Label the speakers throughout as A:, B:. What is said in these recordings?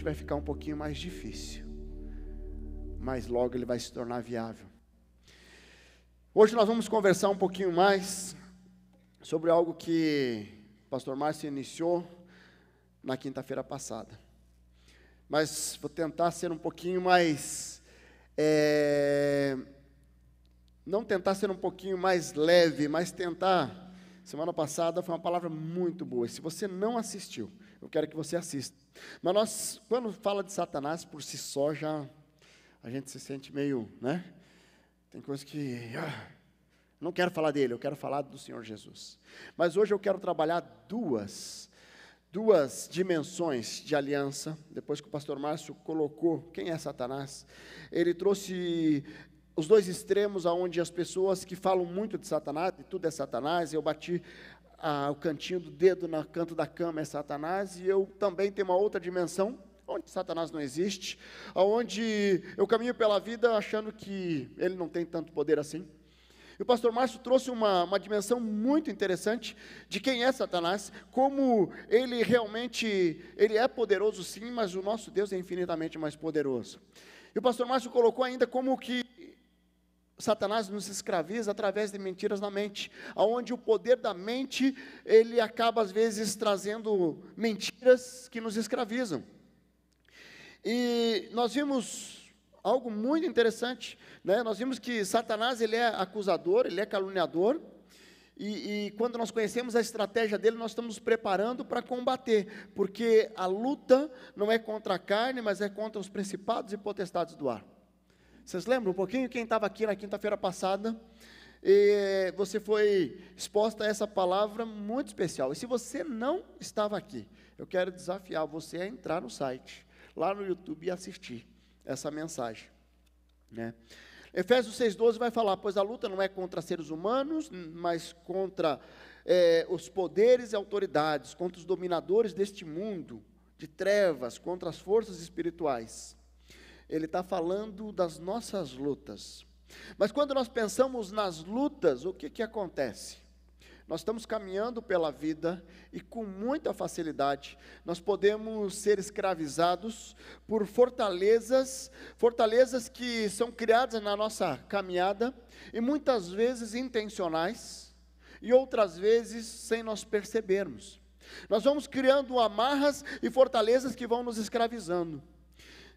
A: repente vai ficar um pouquinho mais difícil, mas logo ele vai se tornar viável. Hoje nós vamos conversar um pouquinho mais sobre algo que o pastor Márcio iniciou na quinta-feira passada, mas vou tentar ser um pouquinho mais, não tentar ser um pouquinho mais leve, mas tentar. Semana passada foi uma palavra muito boa, se você não assistiu, eu quero que você assista. Mas nós, quando fala de Satanás por si só, já a gente se sente meio, né? Tem coisas que, não quero falar dele, eu quero falar do Senhor Jesus. Mas hoje eu quero trabalhar duas dimensões de aliança. Depois que o pastor Márcio colocou quem é Satanás, ele trouxe os dois extremos, aonde as pessoas que falam muito de Satanás, e tudo é Satanás, eu bati o cantinho do dedo no canto da cama, é Satanás, e eu também tenho uma outra dimensão, onde Satanás não existe, aonde eu caminho pela vida achando que ele não tem tanto poder assim. E o pastor Márcio trouxe uma dimensão muito interessante de quem é Satanás, como ele realmente, ele é poderoso sim, mas o nosso Deus é infinitamente mais poderoso. E o pastor Márcio colocou ainda como que Satanás nos escraviza através de mentiras na mente, aonde o poder da mente, ele acaba às vezes trazendo mentiras que nos escravizam. E nós vimos algo muito interessante, né? Nós vimos que Satanás, ele é acusador, ele é caluniador, e quando nós conhecemos a estratégia dele, nós estamos nos preparando para combater, porque a luta não é contra a carne, mas é contra os principados e potestades do ar. Vocês lembram um pouquinho? Quem estava aqui na quinta-feira passada, você foi exposta a essa palavra muito especial. E se você não estava aqui, eu quero desafiar você a entrar no site, lá no YouTube, e assistir essa mensagem, né? Efésios 6,12 vai falar: pois a luta não é contra seres humanos, mas contra os poderes e autoridades, contra os dominadores deste mundo de trevas, contra as forças espirituais. Ele está falando das nossas lutas. Mas quando nós pensamos nas lutas, o que acontece? Nós estamos caminhando pela vida e com muita facilidade nós podemos ser escravizados por fortalezas que são criadas na nossa caminhada, e muitas vezes intencionais, e outras vezes sem nós percebermos. Nós vamos criando amarras e fortalezas que vão nos escravizando.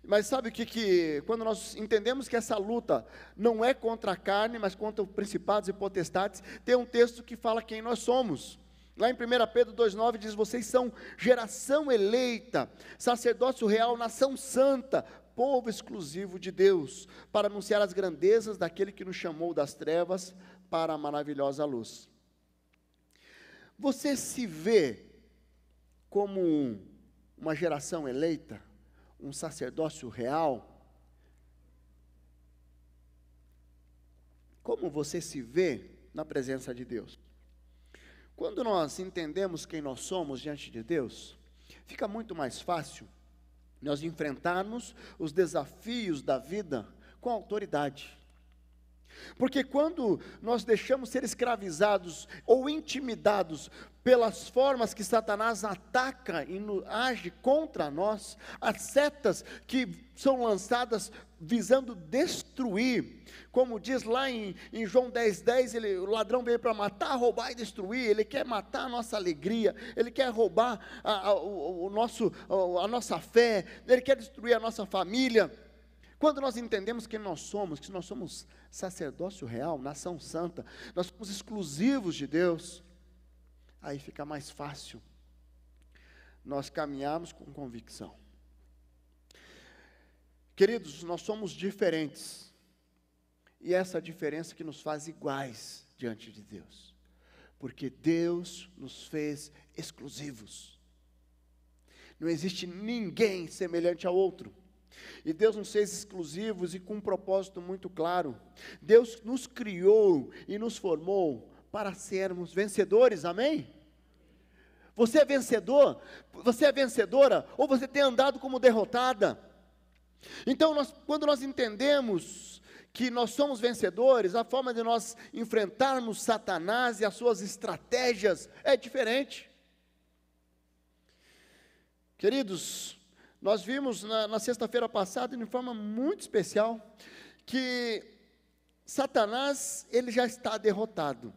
A: Mas sabe o que quando nós entendemos que essa luta não é contra a carne, mas contra os principados e potestades, tem um texto que fala quem nós somos. Lá em 1 Pedro 2,9 diz: vocês são geração eleita, sacerdócio real, nação santa, povo exclusivo de Deus, para anunciar as grandezas daquele que nos chamou das trevas para a maravilhosa luz. Você se vê como uma geração eleita? Um sacerdócio real? Como você se vê na presença de Deus? Quando nós entendemos quem nós somos diante de Deus, fica muito mais fácil nós enfrentarmos os desafios da vida com autoridade. Porque quando nós deixamos ser escravizados ou intimidados pelas formas que Satanás ataca e age contra nós, as setas que são lançadas visando destruir, como diz lá em João 10,10, o ladrão veio para matar, roubar e destruir. Ele quer matar a nossa alegria, ele quer roubar a nossa fé, ele quer destruir a nossa família. Quando nós entendemos quem nós somos, que nós somos sacerdócio real, nação santa, nós somos exclusivos de Deus, aí fica mais fácil nós caminharmos com convicção. Queridos, nós somos diferentes, e essa diferença que nos faz iguais diante de Deus, porque Deus nos fez exclusivos. Não existe ninguém semelhante ao outro. E Deus nos fez exclusivos e com um propósito muito claro. Deus nos criou e nos formou para sermos vencedores, amém? Você é vencedor? Você é vencedora? Ou você tem andado como derrotada? Então, quando nós entendemos que nós somos vencedores, a forma de nós enfrentarmos Satanás e as suas estratégias é diferente. Queridos, Nós vimos na sexta-feira passada, de forma muito especial, que Satanás, ele já está derrotado.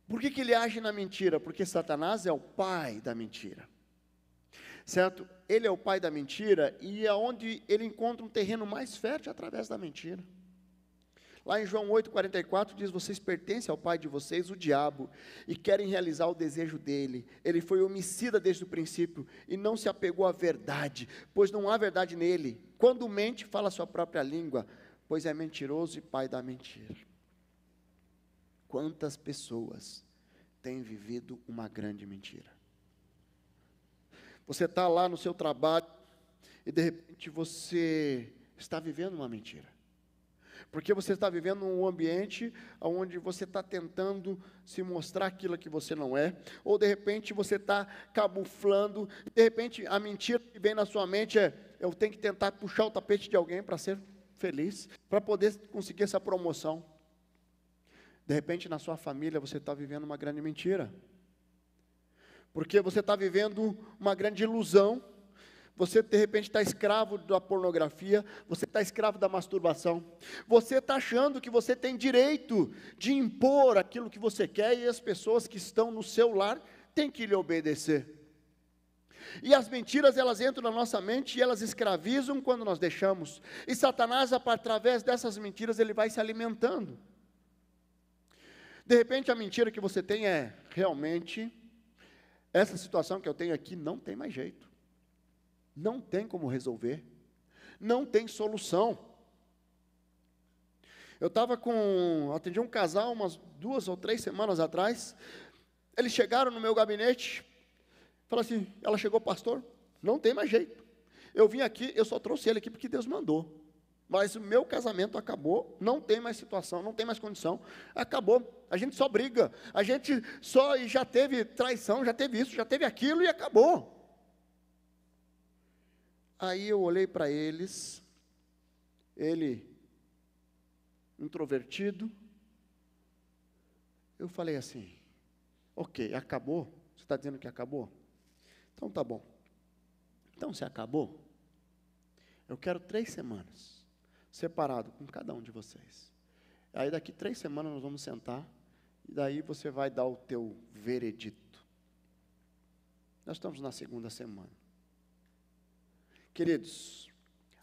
A: Por que ele age na mentira? Porque Satanás é o pai da mentira, certo? Ele é o pai da mentira, e é onde ele encontra um terreno mais fértil através da mentira. Lá em João 8,44 diz: vocês pertencem ao pai de vocês, o diabo, e querem realizar o desejo dele. Ele foi homicida desde o princípio, e não se apegou à verdade, pois não há verdade nele. Quando mente, fala a sua própria língua, pois é mentiroso e pai da mentira. Quantas pessoas têm vivido uma grande mentira? Você está lá no seu trabalho, e de repente você está vivendo uma mentira. Porque você está vivendo um ambiente onde você está tentando se mostrar aquilo que você não é, ou de repente você está camuflando, de repente a mentira que vem na sua mente é: eu tenho que tentar puxar o tapete de alguém para ser feliz, para poder conseguir essa promoção. De repente na sua família você está vivendo uma grande mentira, porque você está vivendo uma grande ilusão. Você de repente está escravo da pornografia, você está escravo da masturbação, você está achando que você tem direito de impor aquilo que você quer, e as pessoas que estão no seu lar têm que lhe obedecer. E as mentiras, elas entram na nossa mente e elas escravizam quando nós deixamos, e Satanás, através dessas mentiras, ele vai se alimentando. De repente a mentira que você tem é: realmente, essa situação que eu tenho aqui não tem mais jeito. Não tem como resolver, não tem solução. Eu atendi um casal umas 2 ou 3 semanas atrás. Eles chegaram no meu gabinete, falaram assim: ela chegou, pastor, não tem mais jeito. Eu vim aqui, eu só trouxe ele aqui porque Deus mandou. Mas o meu casamento acabou, não tem mais situação, não tem mais condição, acabou. A gente só briga, a gente só já teve traição, já teve isso, já teve aquilo e acabou. Aí eu olhei para eles, ele, introvertido, eu falei assim: ok, acabou? Você está dizendo que acabou? Então tá bom. Então se acabou, eu quero 3 semanas, separado com cada um de vocês. Aí daqui 3 semanas nós vamos sentar, e daí você vai dar o teu veredito. Nós estamos na 2ª semana. Queridos,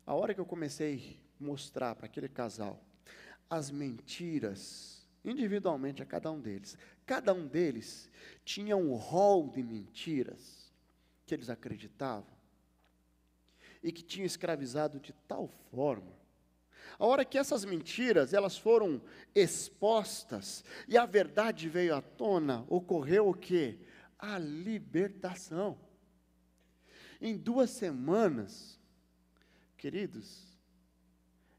A: a hora que eu comecei a mostrar para aquele casal as mentiras, individualmente a cada um deles tinha um rol de mentiras que eles acreditavam, e que tinham escravizado de tal forma. A hora que essas mentiras, elas foram expostas, e a verdade veio à tona, ocorreu o quê? A libertação. Em 2 semanas, queridos,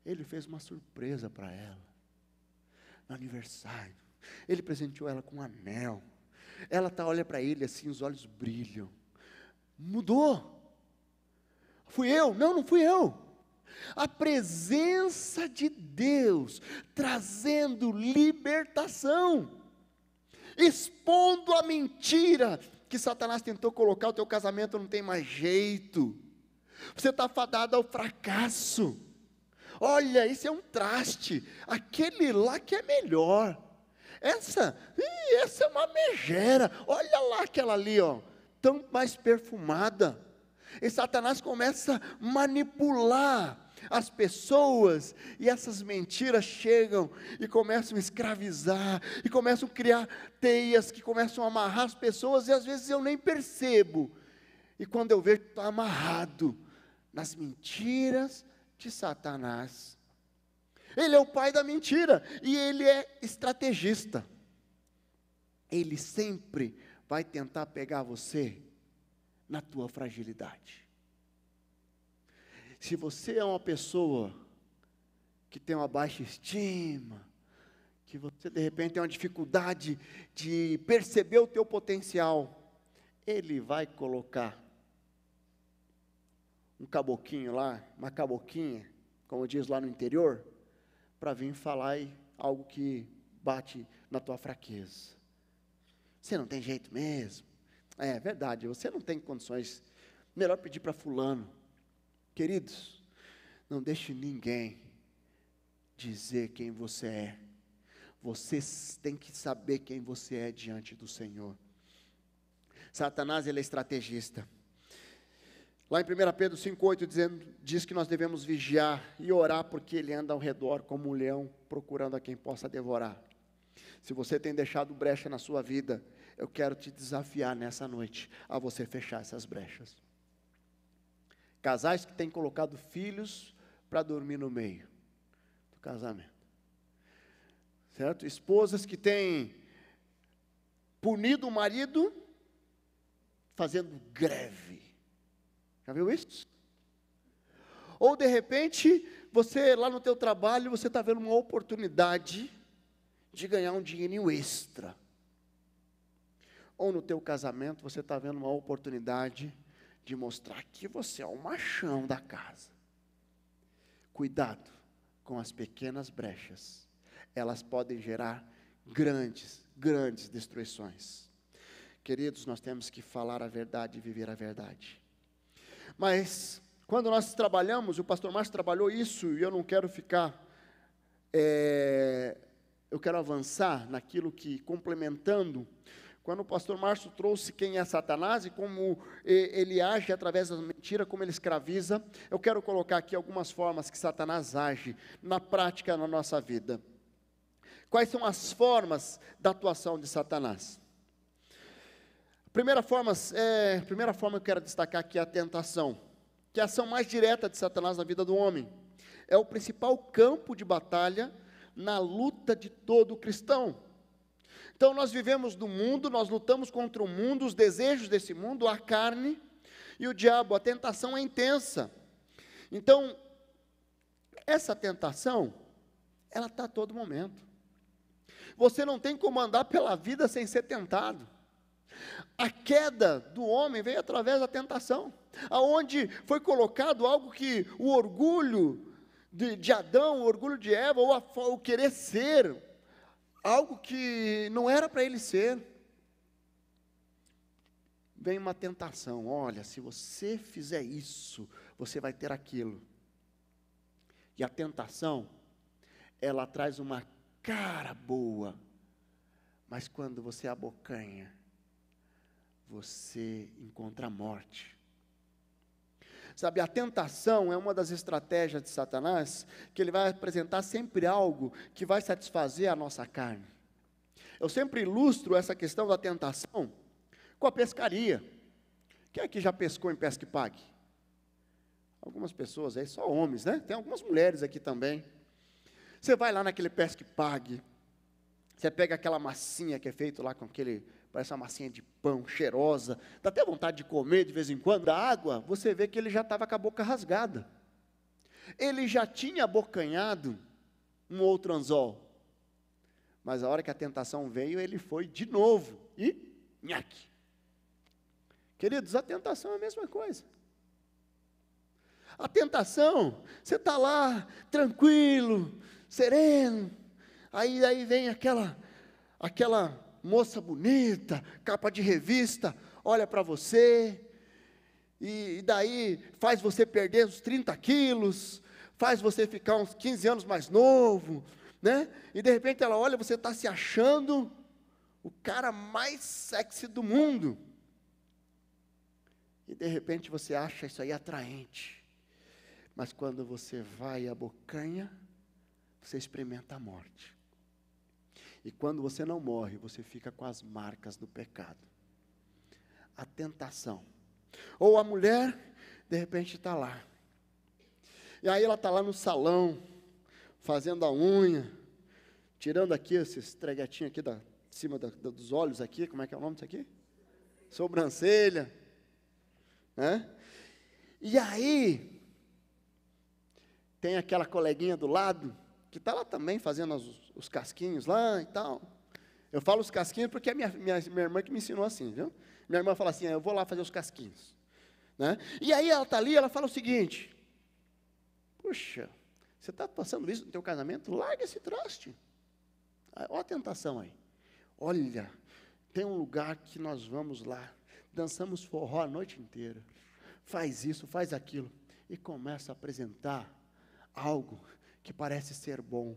A: ele fez uma surpresa para ela, no aniversário. Ele presenteou ela com um anel. Ela olha para ele assim, os olhos brilham. Mudou. Fui eu? Não fui eu. A presença de Deus trazendo libertação, expondo a mentira que Satanás tentou colocar: o teu casamento não tem mais jeito, você está fadado ao fracasso, olha, esse é um traste, aquele lá que é melhor, essa é uma megera, olha lá aquela ali, tão mais perfumada. E Satanás começa a manipular as pessoas, e essas mentiras chegam e começam a escravizar, e começam a criar teias que começam a amarrar as pessoas, e às vezes eu nem percebo, e quando eu vejo, estou amarrado nas mentiras de Satanás. Ele é o pai da mentira, e ele é estrategista. Ele sempre vai tentar pegar você na tua fragilidade. Se você é uma pessoa que tem uma baixa estima, que você de repente tem uma dificuldade de perceber o teu potencial, ele vai colocar um caboquinho lá, uma caboquinha, como diz lá no interior, para vir falar algo que bate na tua fraqueza. Você não tem jeito mesmo. É verdade, você não tem condições melhor pedir para fulano. Queridos, não deixe ninguém dizer quem você é. Você tem que saber quem você é diante do Senhor. Satanás, ele é estrategista. Lá em 1 Pedro 5,8 diz que nós devemos vigiar e orar, porque ele anda ao redor como um leão, procurando a quem possa devorar. Se você tem deixado brecha na sua vida, eu quero te desafiar nessa noite a você fechar essas brechas. Casais que têm colocado filhos para dormir no meio do casamento. Certo? Esposas que têm punido o marido fazendo greve. Já viu isso? Ou de repente, você lá no teu trabalho, você está vendo uma oportunidade de ganhar um dinheirinho extra. Ou no teu casamento, você está vendo uma oportunidade de mostrar que você é o machão da casa. Cuidado com as pequenas brechas. Elas podem gerar grandes destruições. Queridos, nós temos que falar a verdade e viver a verdade. Mas, quando nós trabalhamos, o pastor Márcio trabalhou isso, e eu não quero ficar, eu quero avançar naquilo que, complementando, quando o pastor Márcio trouxe quem é Satanás e como ele age através da mentira, como ele escraviza, eu quero colocar aqui algumas formas que Satanás age na prática na nossa vida. Quais são as formas da atuação de Satanás? Primeira forma que eu quero destacar aqui é a tentação, que é a ação mais direta de Satanás na vida do homem. É o principal campo de batalha na luta de todo cristão. Então nós vivemos no mundo, nós lutamos contra o mundo, os desejos desse mundo, a carne e o diabo. A tentação é intensa. Então, essa tentação, ela está a todo momento. Você não tem como andar pela vida sem ser tentado. A queda do homem veio através da tentação, aonde foi colocado algo que o orgulho de Adão, o orgulho de Eva, ou o querer ser, algo que não era para ele ser. Vem uma tentação, olha, se você fizer isso, você vai ter aquilo. E a tentação, ela traz uma cara boa, mas quando você abocanha, você encontra a morte. Sabe, a tentação é uma das estratégias de Satanás, que ele vai apresentar sempre algo que vai satisfazer a nossa carne. Eu sempre ilustro essa questão da tentação com a pescaria. Quem aqui já pescou em pesca e pague? Algumas pessoas aí, só homens, né? Tem algumas mulheres aqui também. Você vai lá naquele pesca e pague, você pega aquela massinha que é feito lá com aquele, parece uma massinha de pão, cheirosa, dá até vontade de comer de vez em quando, da água, você vê que ele já estava com a boca rasgada. Ele já tinha abocanhado um outro anzol, mas a hora que a tentação veio, ele foi de novo, e nhaque. Queridos, a tentação é a mesma coisa. A tentação, você está lá, tranquilo, sereno, aí vem aquela moça bonita, capa de revista, olha para você, e daí faz você perder uns 30 quilos, faz você ficar uns 15 anos mais novo, né? E de repente ela olha, você está se achando o cara mais sexy do mundo, e de repente você acha isso aí atraente, mas quando você vai e abocanha, você experimenta a morte. E quando você não morre, você fica com as marcas do pecado. A tentação. Ou a mulher, de repente está lá. E aí ela está lá no salão, fazendo a unha, tirando aqui esse estreguetinho aqui de cima dos olhos aqui, como é que é o nome disso aqui? Sobrancelha. Né? E aí, tem aquela coleguinha do lado, que está lá também fazendo os casquinhos lá e tal. Eu falo os casquinhos porque é minha irmã que me ensinou assim, viu? Minha irmã fala assim, eu vou lá fazer os casquinhos. Né? E aí ela está ali, ela fala o seguinte, puxa, você está passando isso no teu casamento? Larga esse traste. Olha a tentação aí. Olha, tem um lugar que nós vamos lá, dançamos forró a noite inteira, faz isso, faz aquilo, e começa a apresentar algo que parece ser bom,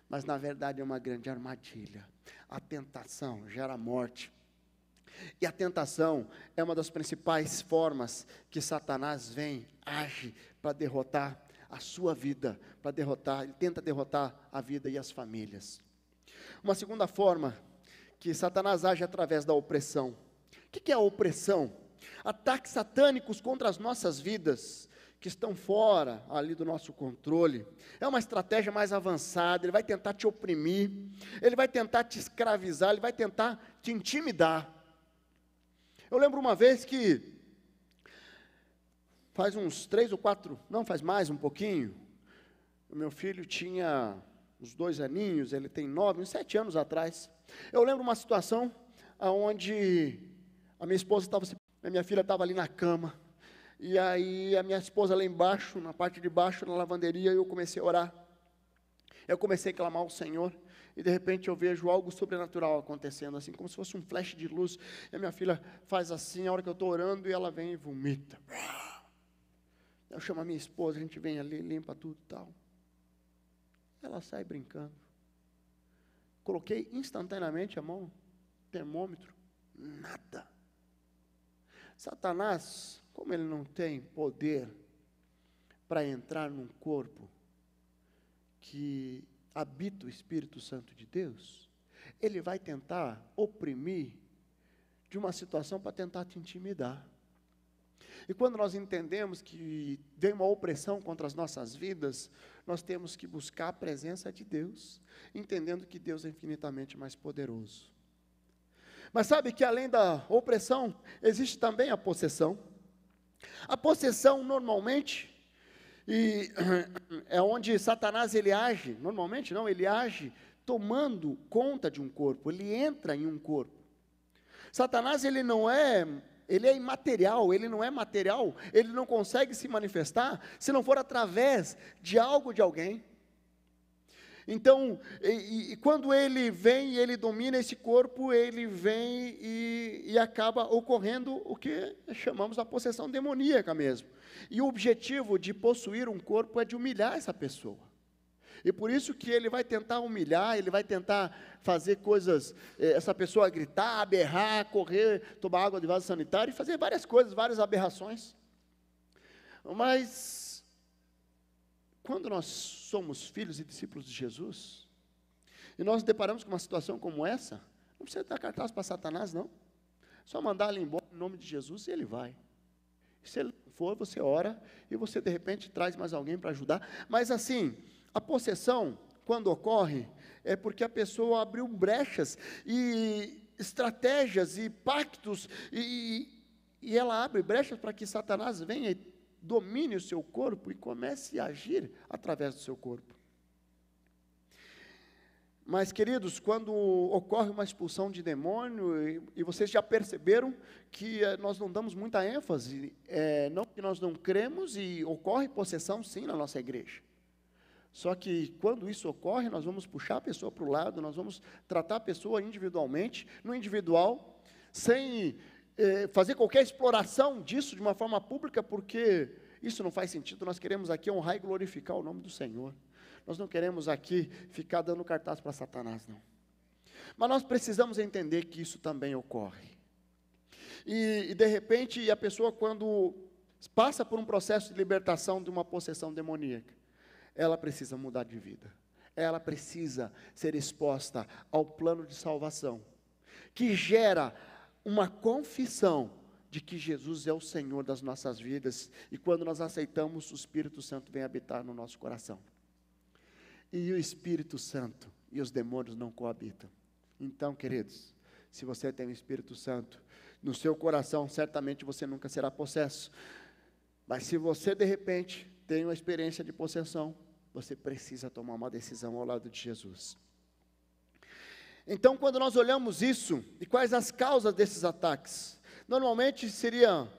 A: mas na verdade é uma grande armadilha. A tentação gera morte. E a tentação é uma das principais formas que Satanás age para derrotar a sua vida, ele tenta derrotar a vida e as famílias. Uma segunda forma que Satanás age através da opressão. O que é a opressão? Ataques satânicos contra as nossas vidas, que estão fora ali do nosso controle. É uma estratégia mais avançada, ele vai tentar te oprimir, ele vai tentar te escravizar, ele vai tentar te intimidar. Eu lembro uma vez que, faz uns 3 ou 4, não, faz mais um pouquinho, o meu filho tinha uns 2 aninhos, ele tem 9, uns 7 anos atrás. Eu lembro uma situação onde a minha esposa estava, a minha filha estava ali na cama, e aí a minha esposa lá embaixo, na parte de baixo, na lavanderia, eu comecei a orar. Eu comecei a clamar ao Senhor, e de repente eu vejo algo sobrenatural acontecendo, assim, como se fosse um flash de luz, e a minha filha faz assim, a hora que eu estou orando, e ela vem e vomita. Eu chamo a minha esposa, a gente vem ali, limpa tudo e tal. Ela sai brincando. Coloquei instantaneamente a mão no termômetro, nada. Satanás, como ele não tem poder para entrar num corpo que habita o Espírito Santo de Deus, ele vai tentar oprimir de uma situação para tentar te intimidar. E quando nós entendemos que vem uma opressão contra as nossas vidas, nós temos que buscar a presença de Deus, entendendo que Deus é infinitamente mais poderoso. Mas sabe que além da opressão, existe também a possessão. A possessão normalmente, é onde Satanás ele age, normalmente não, ele age tomando conta de um corpo, ele entra em um corpo. Satanás ele é imaterial, ele não é material, ele não consegue se manifestar se não for através de algo de alguém. Então, quando ele vem e ele domina esse corpo, ele vem e acaba ocorrendo o que chamamos a possessão demoníaca mesmo. E o objetivo de possuir um corpo é de humilhar essa pessoa. E por isso que ele vai tentar humilhar, ele vai tentar fazer coisas, essa pessoa gritar, berrar, correr, tomar água de vaso sanitário e fazer várias coisas, várias aberrações. Mas quando nós somos filhos e discípulos de Jesus, e nós nos deparamos com uma situação como essa, não precisa dar cartaz para Satanás, não. Só mandar ele embora em nome de Jesus e ele vai. Se ele for, você ora, e você de repente traz mais alguém para ajudar. Mas assim, a possessão, quando ocorre, é porque a pessoa abriu brechas, e estratégias, e pactos, e ela abre brechas para que Satanás venha e domine o seu corpo e comece a agir através do seu corpo. Mas, queridos, quando ocorre uma expulsão de demônio, e vocês já perceberam que nós não damos muita ênfase, não que nós não cremos, e ocorre possessão sim na nossa igreja. Só que quando isso ocorre, nós vamos puxar a pessoa para o lado, nós vamos tratar a pessoa individualmente, no individual, sem fazer qualquer exploração disso de uma forma pública, porque isso não faz sentido. Nós queremos aqui honrar e glorificar o nome do Senhor. Nós não queremos aqui ficar dando cartaz para Satanás, não. Mas nós precisamos entender que isso também ocorre. E de repente, a pessoa quando passa por um processo de libertação de uma possessão demoníaca, ela precisa mudar de vida. Ela precisa ser exposta ao plano de salvação, que gera uma confissão de que Jesus é o Senhor das nossas vidas, e quando nós aceitamos, o Espírito Santo vem habitar no nosso coração. E o Espírito Santo e os demônios não coabitam. Então, queridos, se você tem o Espírito Santo no seu coração, certamente você nunca será possesso. Mas se você, de repente, tem uma experiência de possessão, você precisa tomar uma decisão ao lado de Jesus. Então, quando nós olhamos isso, e quais as causas desses ataques? Normalmente seria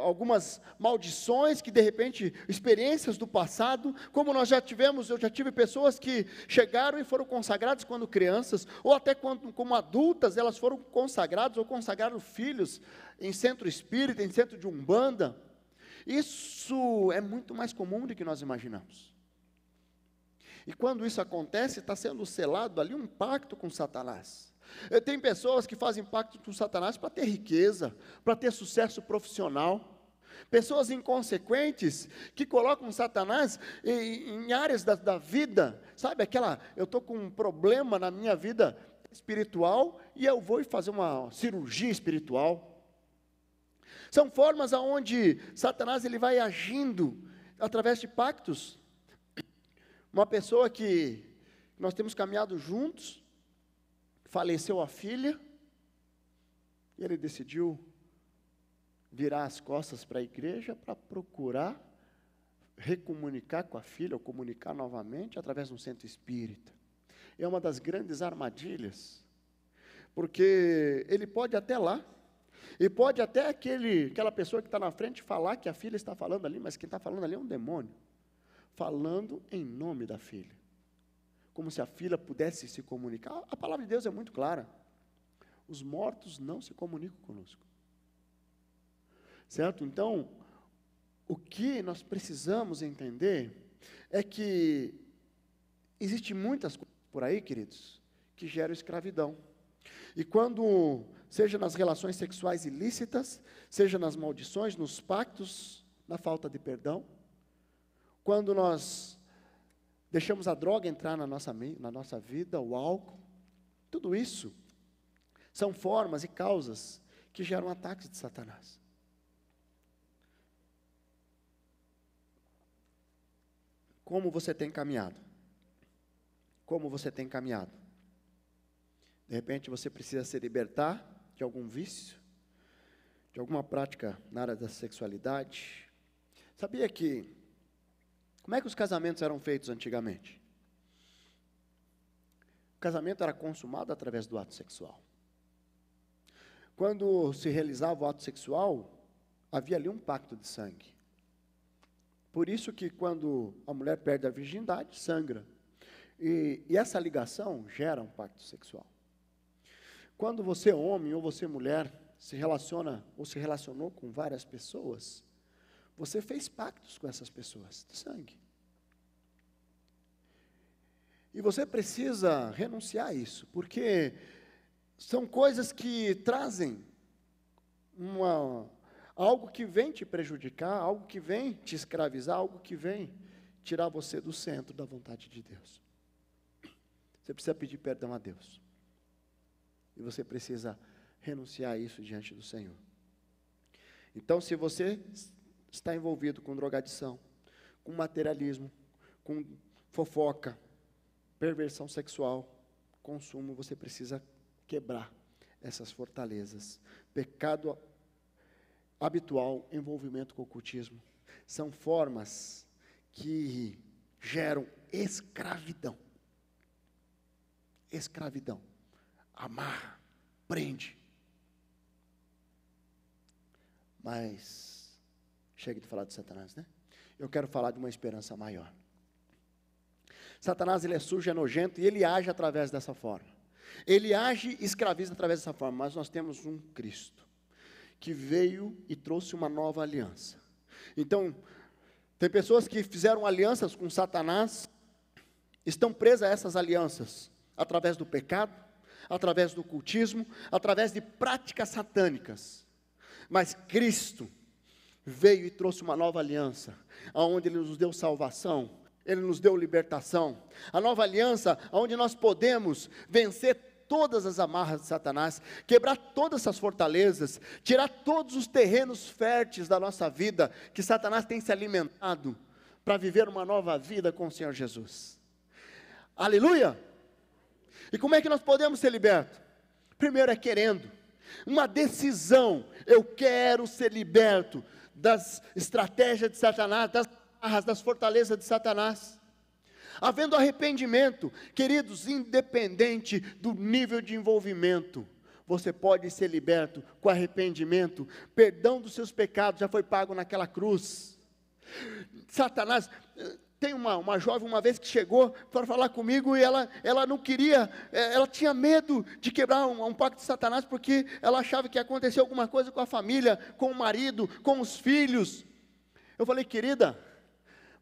A: algumas maldições que de repente, experiências do passado, como nós já tivemos, eu já tive pessoas que chegaram e foram consagradas quando crianças, ou até quando, como adultas, elas foram consagradas ou consagraram filhos em centro espírita, em centro de umbanda. Isso é muito mais comum do que nós imaginamos. E quando isso acontece, está sendo selado ali um pacto com Satanás. Tem pessoas que fazem pacto com Satanás para ter riqueza, para ter sucesso profissional. Pessoas inconsequentes que colocam Satanás em áreas da vida, sabe aquela, eu estou com um problema na minha vida espiritual e eu vou fazer uma cirurgia espiritual. São formas aonde Satanás ele vai agindo através de pactos. Uma pessoa que nós temos caminhado juntos, faleceu a filha, e ele decidiu virar as costas para a igreja para procurar recomunicar com a filha, ou comunicar novamente através de um centro espírita. É uma das grandes armadilhas, porque ele pode até lá, e pode até aquela pessoa que está na frente falar que a filha está falando ali, mas quem está falando ali é um demônio, falando em nome da filha, como se a filha pudesse se comunicar. A palavra de Deus é muito clara, os mortos não se comunicam conosco, certo? Então, o que nós precisamos entender é que existem muitas coisas por aí, queridos, que geram escravidão, e quando, seja nas relações sexuais ilícitas, seja nas maldições, nos pactos, na falta de perdão, quando nós deixamos a droga entrar na nossa vida, o álcool, tudo isso são formas e causas que geram ataques de Satanás. Como você tem caminhado? Como você tem caminhado? De repente você precisa se libertar de algum vício, de alguma prática na área da sexualidade. Sabia que, como é que os casamentos eram feitos antigamente? O casamento era consumado através do ato sexual. Quando se realizava o ato sexual, havia ali um pacto de sangue. Por isso que quando a mulher perde a virgindade, sangra. E essa ligação gera um pacto sexual. Quando você, homem, ou você, mulher, se relaciona, ou se relacionou com várias pessoas, você fez pactos com essas pessoas, de sangue. E você precisa renunciar a isso, porque são coisas que trazem algo que vem te prejudicar, algo que vem te escravizar, algo que vem tirar você do centro da vontade de Deus. Você precisa pedir perdão a Deus. E você precisa renunciar a isso diante do Senhor. Então, se você está envolvido com drogadição, com materialismo, com fofoca, perversão sexual, consumo, você precisa quebrar essas fortalezas. Pecado habitual, envolvimento com o ocultismo, são formas que geram escravidão. Escravidão. Amarra, prende. Mas, chega de falar de Satanás, né? Eu quero falar de uma esperança maior. Satanás, ele é sujo, é nojento, e ele age através dessa forma. Ele age e escraviza através dessa forma, mas nós temos um Cristo, que veio e trouxe uma nova aliança. Então, tem pessoas que fizeram alianças com Satanás, estão presas a essas alianças, através do pecado, através do ocultismo, através de práticas satânicas. Mas Cristo veio e trouxe uma nova aliança, onde Ele nos deu salvação, Ele nos deu libertação. A nova aliança, onde nós podemos vencer todas as amarras de Satanás, quebrar todas essas fortalezas, tirar todos os terrenos férteis da nossa vida, que Satanás tem se alimentado, para viver uma nova vida com o Senhor Jesus. Aleluia! E como é que nós podemos ser libertos? Primeiro é querendo, uma decisão. Eu quero ser liberto das estratégias de Satanás, das amarras, das fortalezas de Satanás. Havendo arrependimento, queridos, independente do nível de envolvimento, Você pode ser liberto com arrependimento. Perdão dos seus pecados já foi pago naquela cruz. Satanás, tem uma jovem uma vez que chegou para falar comigo e ela não queria, ela tinha medo de quebrar um pacto de Satanás, porque ela achava que ia acontecer alguma coisa com a família, com o marido, com os filhos. Eu falei, querida,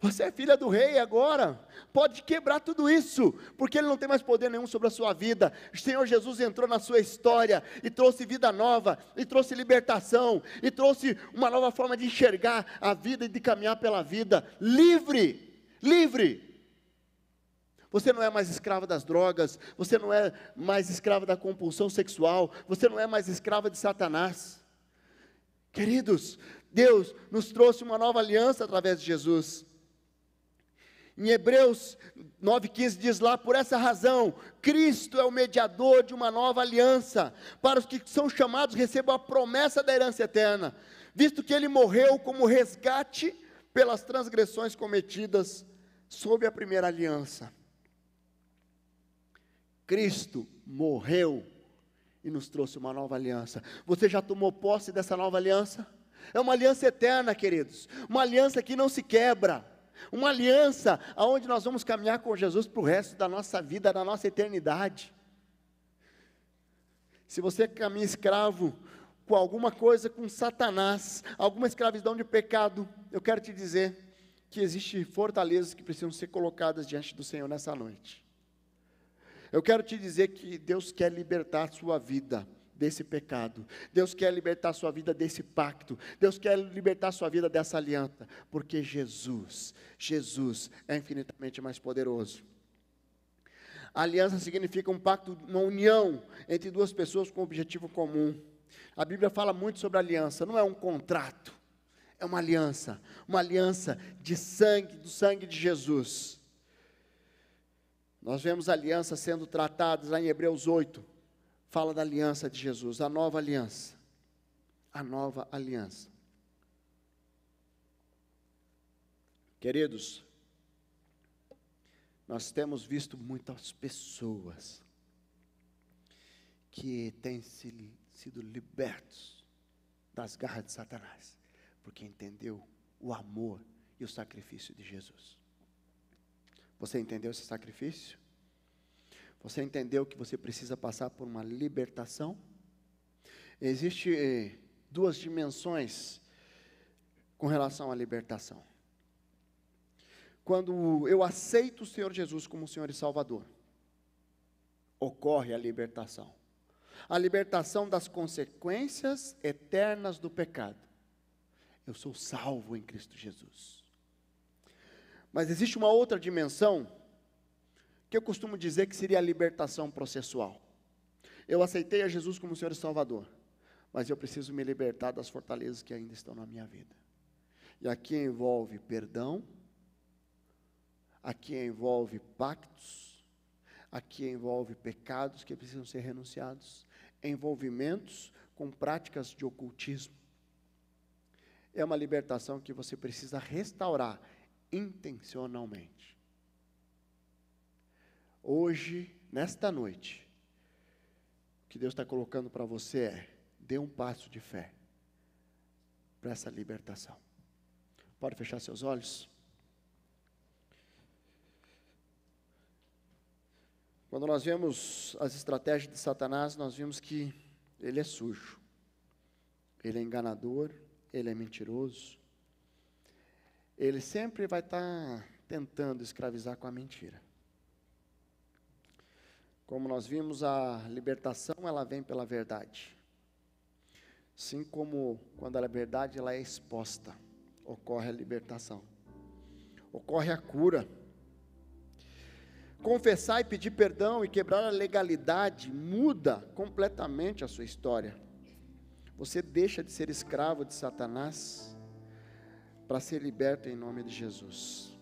A: você é filha do rei agora, pode quebrar tudo isso, porque ele não tem mais poder nenhum sobre a sua vida. O Senhor Jesus entrou na sua história, e trouxe vida nova, e trouxe libertação, e trouxe uma nova forma de enxergar a vida, e de caminhar pela vida, livre, livre. Você não é mais escrava das drogas, você não é mais escrava da compulsão sexual, você não é mais escrava de Satanás. Queridos, Deus nos trouxe uma nova aliança através de Jesus. Em Hebreus 9,15 diz lá, por essa razão, Cristo é o mediador de uma nova aliança, para os que são chamados recebam a promessa da herança eterna, visto que Ele morreu como resgate pelas transgressões cometidas sob a primeira aliança. Cristo morreu e nos trouxe uma nova aliança. Você já tomou posse dessa nova aliança? É uma aliança eterna, queridos, uma aliança que não se quebra. Uma aliança onde nós vamos caminhar com Jesus para o resto da nossa vida, da nossa eternidade. Se você caminha escravo com alguma coisa, com Satanás, alguma escravidão de pecado, eu quero te dizer que existem fortalezas que precisam ser colocadas diante do Senhor nessa noite. Eu quero te dizer que Deus quer libertar a sua vida desse pecado. Deus quer libertar a sua vida desse pacto. Deus quer libertar a sua vida dessa aliança, porque Jesus é infinitamente mais poderoso. A aliança significa um pacto, uma união entre duas pessoas com um objetivo comum. A Bíblia fala muito sobre aliança, não é um contrato, é uma aliança de sangue, do sangue de Jesus. Nós vemos alianças sendo tratadas lá em Hebreus 8, fala da aliança de Jesus, a nova aliança. A nova aliança. Queridos, nós temos visto muitas pessoas que têm sido libertos das garras de Satanás, porque entendeu o amor e o sacrifício de Jesus. Você entendeu esse sacrifício? Você entendeu que você precisa passar por uma libertação? Existem duas dimensões com relação à libertação. Quando eu aceito o Senhor Jesus como Senhor e Salvador, ocorre a libertação. A libertação das consequências eternas do pecado. Eu sou salvo em Cristo Jesus. Mas existe uma outra dimensão, que eu costumo dizer que seria a libertação processual. Eu aceitei a Jesus como Senhor e Salvador, mas eu preciso me libertar das fortalezas que ainda estão na minha vida. E aqui envolve perdão, aqui envolve pactos, aqui envolve pecados que precisam ser renunciados, envolvimentos com práticas de ocultismo. É uma libertação que você precisa restaurar intencionalmente. Hoje, nesta noite, o que Deus está colocando para você é, dê um passo de fé para essa libertação. Pode fechar seus olhos? Quando nós vemos as estratégias de Satanás, nós vimos que ele é sujo, ele é enganador, ele é mentiroso, ele sempre vai estar tentando escravizar com a mentira. Como nós vimos, a libertação, ela vem pela verdade. Assim como quando a verdade ela é exposta, ocorre a libertação. Ocorre a cura. Confessar e pedir perdão e quebrar a legalidade muda completamente a sua história. Você deixa de ser escravo de Satanás para ser liberto em nome de Jesus.